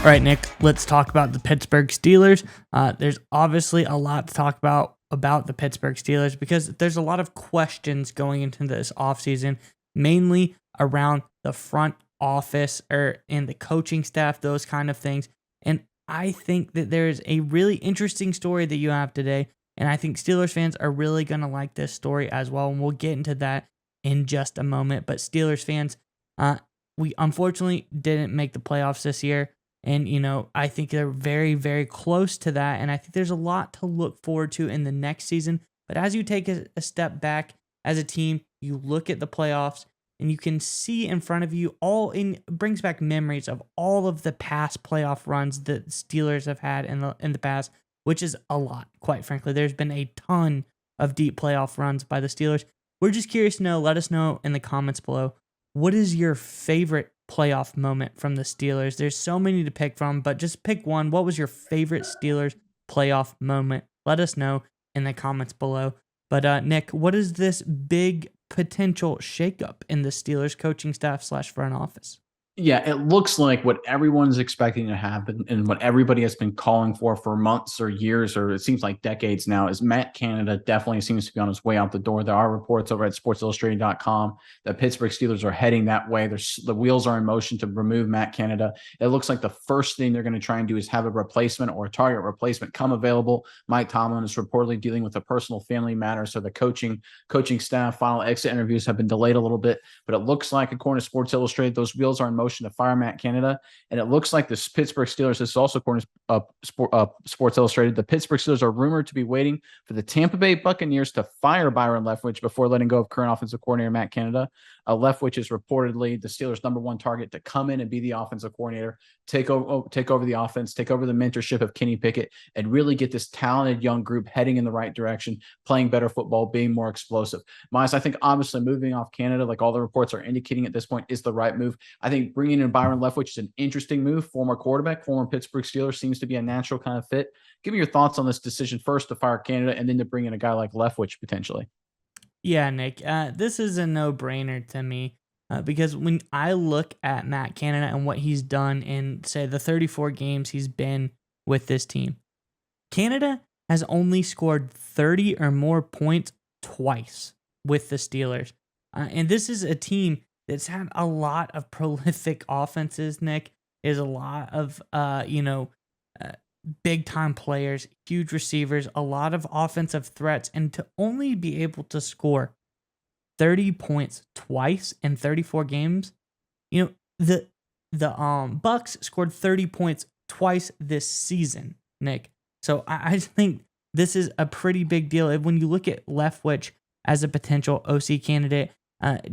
All right, Nick, let's talk about the Pittsburgh Steelers. There's obviously a lot to talk about the Pittsburgh Steelers because there's a lot of questions going into this offseason, mainly around the front office or in the coaching staff, those kind of things. And I think that there's a really interesting story that you have today. And I think Steelers fans are really going to like this story as well. And we'll get into that in just a moment. But Steelers fans, we unfortunately didn't make the playoffs this year. And, I think they're very, very close to that. And I think there's a lot to look forward to in the next season. But as you take a step back as a team, you look at the playoffs and you can see in front of you brings back memories of all of the past playoff runs that Steelers have had in the past, which is a lot, quite frankly. There's been a ton of deep playoff runs by the Steelers. We're just curious to know. Let us know in the comments below. What is your favorite playoff moment from the Steelers? There's so many to pick from, but just pick one. What was your favorite Steelers playoff moment? Let us know in the comments below. But Nick, what is this big potential shakeup in the Steelers coaching staff / front office? Yeah, it looks like what everyone's expecting to happen and what everybody has been calling for months or years, or it seems like decades now, is Matt Canada definitely seems to be on his way out the door. There are reports over at sportsillustrated.com that Pittsburgh Steelers are heading that way. The wheels are in motion to remove Matt Canada. It looks like the first thing they're going to try and do is have a replacement or a target replacement come available. Mike Tomlin is reportedly dealing with a personal family matter, so the coaching staff final exit interviews have been delayed a little bit, but it looks like, according to Sports Illustrated, those wheels are in motion to fire Matt Canada. And it looks like the Pittsburgh Steelers, this is also according to Sports Illustrated, the Pittsburgh Steelers are rumored to be waiting for the Tampa Bay Buccaneers to fire Byron Leftwich before letting go of current offensive coordinator Matt Canada. Leftwich is reportedly the Steelers' #1 target to come in and be the offensive coordinator, take over the offense, take over the mentorship of Kenny Pickett, and really get this talented young group heading in the right direction, playing better football, being more explosive. Miles, I think obviously moving off Canada, like all the reports are indicating at this point, is the right move. I think bringing in Byron Leftwich is an interesting move. Former quarterback, former Pittsburgh Steelers, seems to be a natural kind of fit. Give me your thoughts on this decision first to fire Canada and then to bring in a guy like Leftwich potentially. Yeah, Nick, this is a no-brainer to me because when I look at Matt Canada and what he's done in, say, the 34 games he's been with this team, Canada has only scored 30 or more points twice with the Steelers. And this is a team that's had a lot of prolific offenses, Nick. Is a lot of, big time players, huge receivers, a lot of offensive threats, and to only be able to score 30 points twice in 34 games. The Bucks scored 30 points twice this season, Nick. So I think this is a pretty big deal. When you look at Leftwich as a potential OC candidate,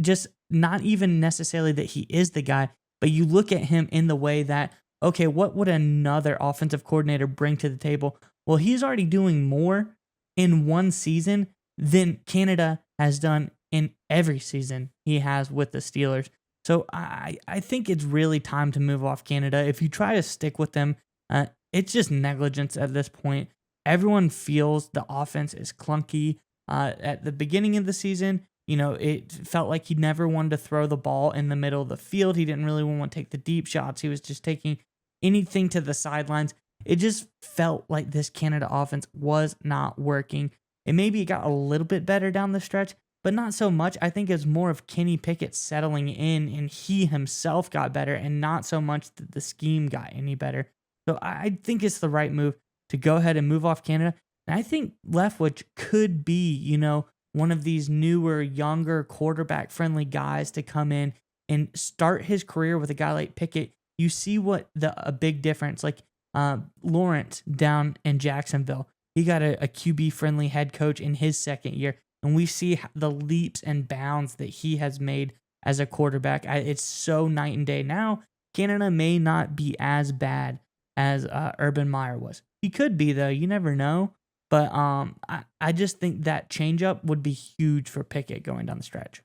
just not even necessarily that he is the guy, but you look at him in the way that, okay, what would another offensive coordinator bring to the table? Well, he's already doing more in one season than Canada has done in every season he has with the Steelers. So I think it's really time to move off Canada. If you try to stick with them, it's just negligence at this point. Everyone feels the offense is clunky. At the beginning of the season, it felt like he never wanted to throw the ball in the middle of the field. He didn't really want to take the deep shots. He was just taking anything to the sidelines. It just felt like this Canada offense was not working. And maybe it got a little bit better down the stretch, but not so much. I think it's more of Kenny Pickett settling in and he himself got better and not so much that the scheme got any better. So I think it's the right move to go ahead and move off Canada. And I think Leftwich could be, one of these newer, younger, quarterback-friendly guys to come in and start his career with a guy like Pickett. You see what a big difference, like Lawrence down in Jacksonville. He got a QB-friendly head coach in his second year, and we see the leaps and bounds that he has made as a quarterback. It's so night and day. Now, Canada may not be as bad as Urban Meyer was. He could be, though. You never know. But I just think that changeup would be huge for Pickett going down the stretch.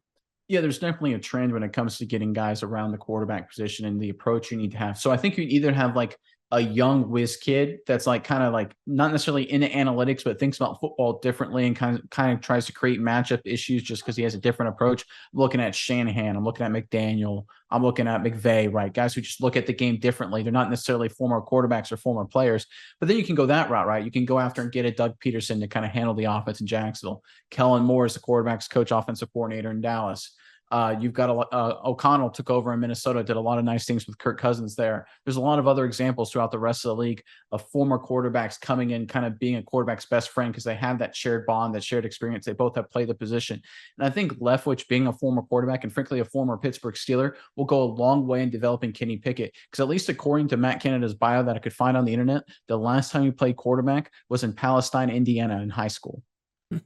Yeah, there's definitely a trend when it comes to getting guys around the quarterback position and the approach you need to have. So I think you either have like a young whiz kid that's like kind of like not necessarily into analytics, but thinks about football differently and kind of tries to create matchup issues just because he has a different approach. I'm looking at Shanahan, I'm looking at McDaniel, I'm looking at McVay, right? Guys who just look at the game differently. They're not necessarily former quarterbacks or former players, but then you can go that route, right? You can go after and get a Doug Peterson to kind of handle the offense in Jacksonville. Kellen Moore is the quarterback's coach, offensive coordinator in Dallas. You've got O'Connell took over in Minnesota, did a lot of nice things with Kirk Cousins there. There's a lot of other examples throughout the rest of the league of former quarterbacks coming in, kind of being a quarterback's best friend because they have that shared bond, that shared experience. They both have played the position. And I think Leftwich, being a former quarterback and frankly a former Pittsburgh Steeler, will go a long way in developing Kenny Pickett. Because at least according to Matt Canada's bio that I could find on the internet, the last time he played quarterback was in Palestine, Indiana in high school.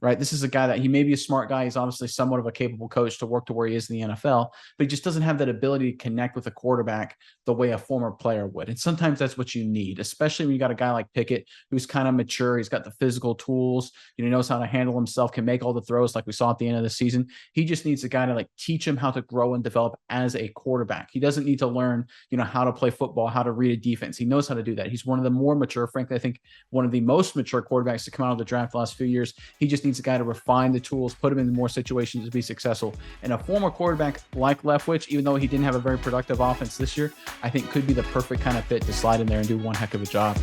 Right. This is a guy that he may be a smart guy. He's obviously somewhat of a capable coach to work to where he is in the NFL, but he just doesn't have that ability to connect with a quarterback the way a former player would. And sometimes that's what you need, especially when you got a guy like Pickett, who's kind of mature. He's got the physical tools, he knows how to handle himself, can make all the throws like we saw at the end of the season. He just needs a guy to like teach him how to grow and develop as a quarterback. He doesn't need to learn, how to play football, how to read a defense. He knows how to do that. He's one of the more mature, frankly, I think one of the most mature quarterbacks to come out of the draft the last few years. He just needs a guy to refine the tools, put him in more situations to be successful. And a former quarterback like Leftwich, even though he didn't have a very productive offense this year, I think could be the perfect kind of fit to slide in there and do one heck of a job.